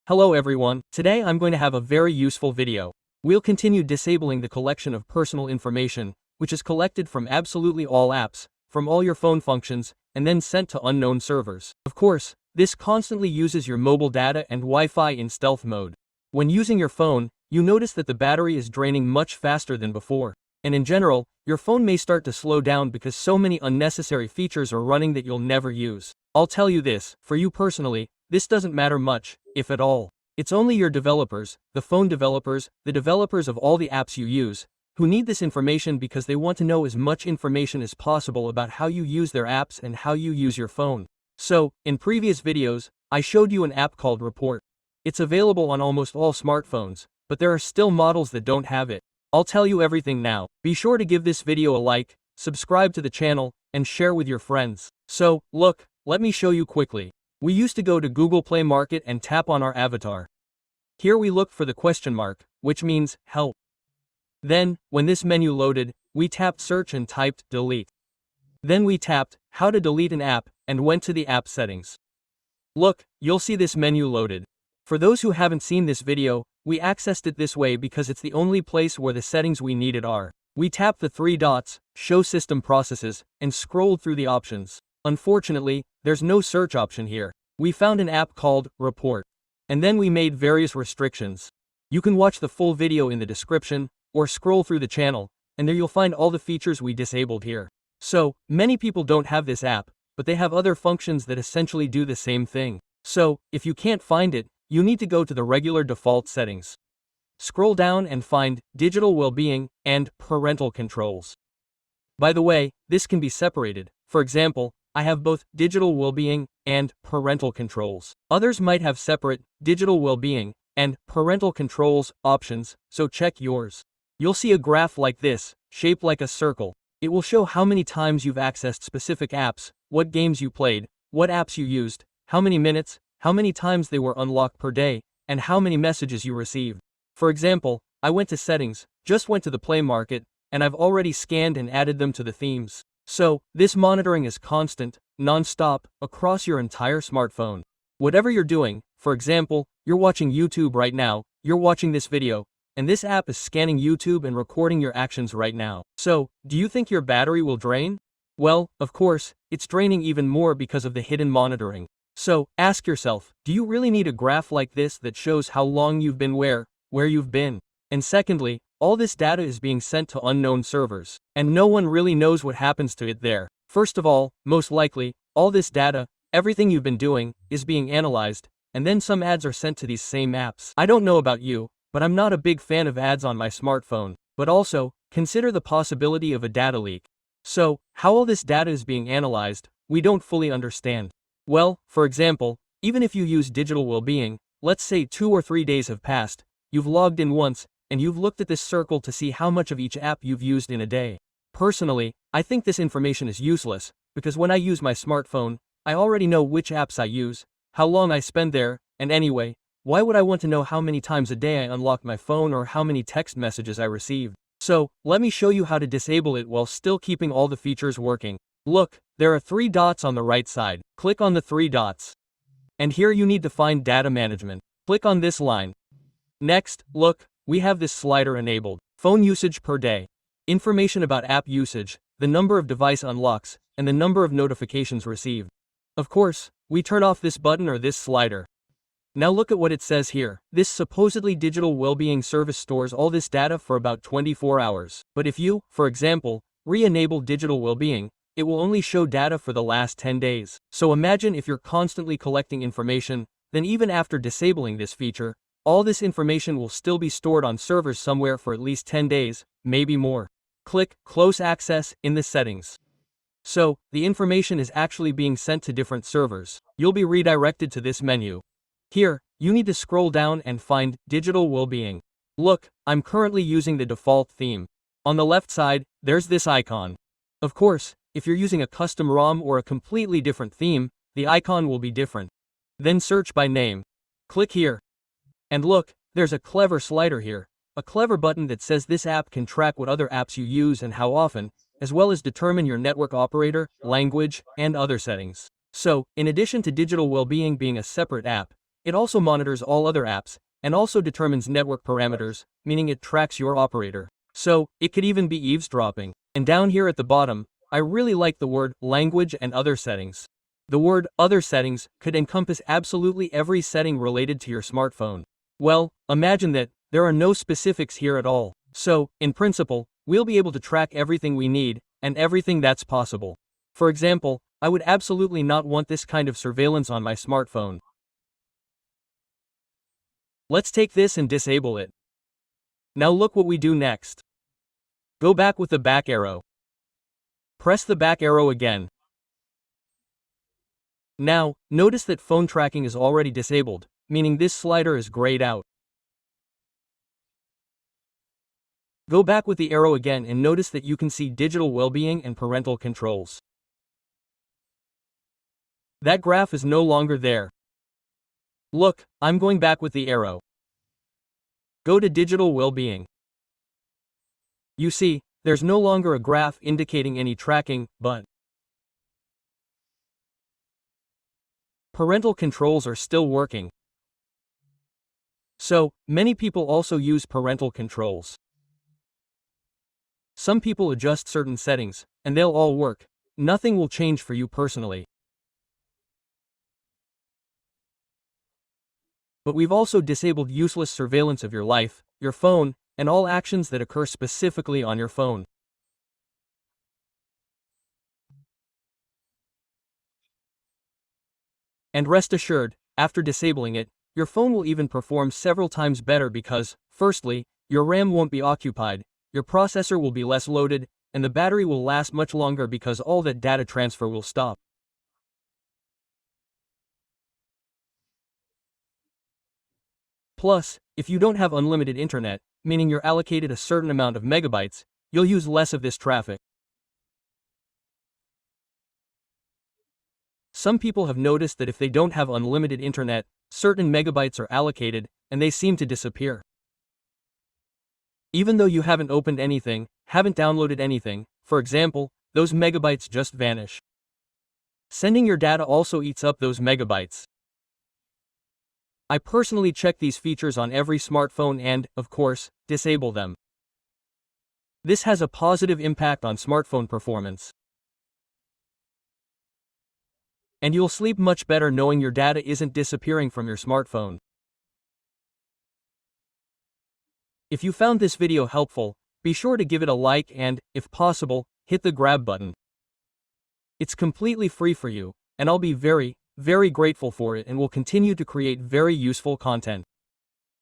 Hello everyone, today I'm going to have a very useful video. We'll continue disabling the collection of personal information, which is collected from absolutely all apps, from all your phone functions, and then sent to unknown servers. Of course, this constantly uses your mobile data and Wi-Fi in stealth mode. When using your phone, you notice that the battery is draining much faster than before. And in general, your phone may start to slow down because so many unnecessary features are running that you'll never use. I'll tell you this, for you personally, this doesn't matter much, if at all. It's only your developers, the phone developers, the developers of all the apps you use, who need this information because they want to know as much information as possible about how you use their apps and how you use your phone. So, in previous videos, I showed you an app called Report. It's available on almost all smartphones, but there are still models that don't have it. I'll tell you everything now. Be sure to give this video a like, subscribe to the channel, and share with your friends. So, look, let me show you quickly. We used to go to Google Play Market and tap on our avatar. Here we look for the question mark, which means help. Then, when this menu loaded, we tapped search and typed delete. Then we tapped how to delete an app and went to the app settings. Look, you'll see this menu loaded. For those who haven't seen this video, we accessed it this way because it's the only place where the settings we needed are. We tapped the three dots, show system processes, and scrolled through the options. Unfortunately, there's no search option here. We found an app called Report. And then we made various restrictions. You can watch the full video in the description, or scroll through the channel, and there you'll find all the features we disabled here. So, many people don't have this app, but they have other functions that essentially do the same thing. So, if you can't find it, you need to go to the regular default settings. Scroll down and find Digital Wellbeing and Parental Controls. By the way, this can be separated. For example, I have both Digital Wellbeing and Parental Controls. Others might have separate Digital Wellbeing and Parental Controls options, so check yours. You'll see a graph like this, shaped like a circle. It will show how many times you've accessed specific apps, what games you played, what apps you used, how many minutes, how many times they were unlocked per day, and how many messages you received. For example, I went to Settings, just went to the Play Market, and I've already scanned and added them to the themes. So, this monitoring is constant, non-stop, across your entire smartphone. Whatever you're doing, for example, you're watching YouTube right now, you're watching this video, and this app is scanning YouTube and recording your actions right now. So, do you think your battery will drain? Well, of course, it's draining even more because of the hidden monitoring. So, ask yourself, do you really need a graph like this that shows how long you've been where you've been? And secondly, all this data is being sent to unknown servers, and no one really knows what happens to it there. First of all, most likely, all this data, everything you've been doing, is being analyzed, and then some ads are sent to these same apps. I don't know about you, but I'm not a big fan of ads on my smartphone. But also, consider the possibility of a data leak. So, how all this data is being analyzed, we don't fully understand. Well, for example, even if you use Digital Wellbeing, let's say 2 or 3 days have passed, you've logged in once, and you've looked at this circle to see how much of each app you've used in a day. Personally, I think this information is useless, because when I use my smartphone, I already know which apps I use, how long I spend there, and anyway, why would I want to know how many times a day I unlocked my phone or how many text messages I received? So, let me show you how to disable it while still keeping all the features working. Look, there are 3 dots on the right side. Click on the 3 dots. And here you need to find Data Management. Click on this line. Next, look, we have this slider enabled. Phone usage per day. Information about app usage, the number of device unlocks, and the number of notifications received. Of course, we turn off this button or this slider. Now look at what it says here. This supposedly digital well-being service stores all this data for about 24 hours. But if you, for example, re-enable digital well-being, it will only show data for the last 10 days. So imagine if you're constantly collecting information, then even after disabling this feature, all this information will still be stored on servers somewhere for at least 10 days, maybe more. Click Close Access in the settings. So, the information is actually being sent to different servers. You'll be redirected to this menu. Here, you need to scroll down and find Digital Wellbeing. Look, I'm currently using the default theme. On the left side, there's this icon. Of course, if you're using a custom ROM or a completely different theme, the icon will be different. Then search by name. Click here. And look, there's a clever slider here, a clever button that says this app can track what other apps you use and how often, as well as determine your network operator, language, and other settings. So, in addition to Digital Wellbeing being a separate app, It also monitors all other apps, and also determines network parameters, meaning it tracks your operator. So, it could even be eavesdropping. And down here at the bottom, I really like the word language and other settings. The word other settings could encompass absolutely every setting related to your smartphone. Well, imagine that there are no specifics here at all. So, in principle, we'll be able to track everything we need, and everything that's possible. For example, I would absolutely not want this kind of surveillance on my smartphone. Let's take this and disable it. Now look what we do next. Go back with the back arrow. Press the back arrow again. Now, notice that phone tracking is already disabled, meaning this slider is grayed out. Go back with the arrow again and notice that you can see digital well-being and parental controls. That graph is no longer there. Look, I'm going back with the arrow. Go to digital well-being. You see, there's no longer a graph indicating any tracking, but parental controls are still working. So, many people also use parental controls. Some people adjust certain settings, and they'll all work. Nothing will change for you personally. But we've also disabled useless surveillance of your life, your phone, and all actions that occur specifically on your phone. And rest assured, after disabling it, your phone will even perform several times better because, firstly, your RAM won't be occupied, your processor will be less loaded, and the battery will last much longer because all that data transfer will stop. Plus, if you don't have unlimited internet, meaning you're allocated a certain amount of megabytes, you'll use less of this traffic. Some people have noticed that if they don't have unlimited internet, certain megabytes are allocated, and they seem to disappear. Even though you haven't opened anything, haven't downloaded anything, for example, those megabytes just vanish. Sending your data also eats up those megabytes. I personally check these features on every smartphone and, of course, disable them. This has a positive impact on smartphone performance. And you'll sleep much better knowing your data isn't disappearing from your smartphone. If you found this video helpful, be sure to give it a like and, if possible, hit the grab button. It's completely free for you, and I'll be very, very grateful for it and will continue to create very useful content.